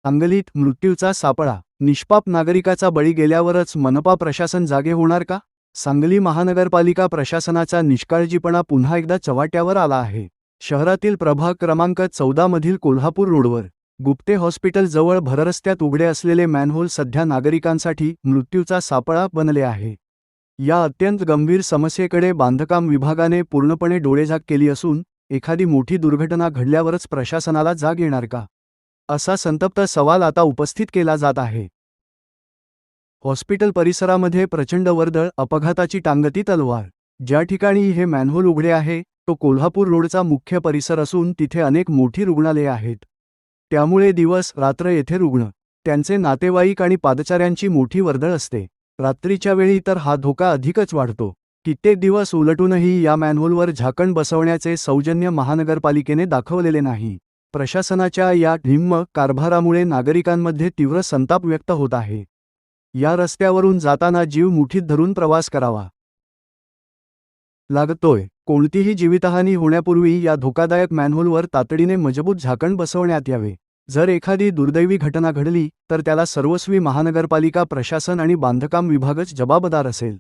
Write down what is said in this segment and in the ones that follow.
सांगलीत मृत्यूचा सापळा, निष्पाप नागरिकाचा बळी गेल्यावरच मनपा प्रशासन जागे होणार का? सांगली महानगरपालिका प्रशासनाचा निष्काळजीपणा पुन्हा एकदा चव्हाट्यावर आला आहे. शहरातील प्रभाग क्रमांक 14 मधील कोल्हापूर रोडवर गुप्ते हॉस्पिटल जवळ भररस्त्यात उघडे असलेले मॅनहोल सध्या नागरिकांसाठी मृत्यूचा सापळा बनले आहे. या अत्यंत गंभीर समस्येकडे बांधकाम विभागाने पूर्णपणे डोळेझाक केली असून एखादी मोठी दुर्घटना घडल्यावरच प्रशासनाला जाग येणार का, असा संतप्त सवाल आता उपस्थित केला जात आहे. हॉस्पिटल परिसरामध्ये प्रचंड वर्दळ, अपघाताची टांगती तलवार. ज्या ठिकाणी हे मॅनहोल उघडे आहे तो कोल्हापूर रोडचा मुख्य परिसर असून तिथे अनेक मोठी रुग्णालये आहेत. त्यामुळे दिवस रात्र येथे रुग्ण, त्यांचे नातेवाईक आणि पादचाऱ्यांची मोठी वर्दळ असते. रात्रीच्या वेळी तर हा धोका अधिकच वाढतो. कित्येक दिवस उलटूनही या मॅनहोलवर झाकण बसवण्याचे सौजन्य महानगरपालिकेने दाखवलेले नाही. प्रशासनाच्या या ढिम्म कारभारामुळे नागरिकांमध्ये तीव्र संताप व्यक्त होत आहे. या रस्त्यावरून जाताना जीव मुठीत धरून प्रवास करावा लागतोय. कोणतीही जीवितहानी होण्यापूर्वी या धोकादायक मॅनहोलवर तातडीने मजबूत झाकण बसवण्यात यावे. जर एखादी दुर्दैवी घटना घडली तर त्याला सर्वस्वी महानगरपालिका प्रशासन आणि बांधकाम विभागच जबाबदार असेल.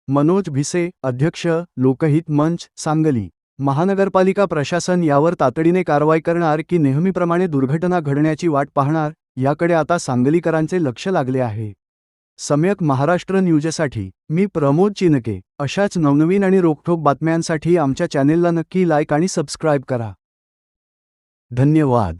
मनोज भिसे, अध्यक्ष, लोकहित मंच, सांगली. महानगरपालिका प्रशासन यावर तातडीने कारवाई करणार की नेहमीप्रमाणे दुर्घटना घडण्याची वाट पाहणार, याकडे आता सांगलीकरांचे लक्ष लागले आहे. सम्यक महाराष्ट्र न्यूजसाठी मी प्रमोद चिनके. अशाच नवनवीन आणि रोखठोक बातम्यांसाठी आमच्या चॅनेलला नक्की लाईक आणि सबस्क्राईब करा. धन्यवाद.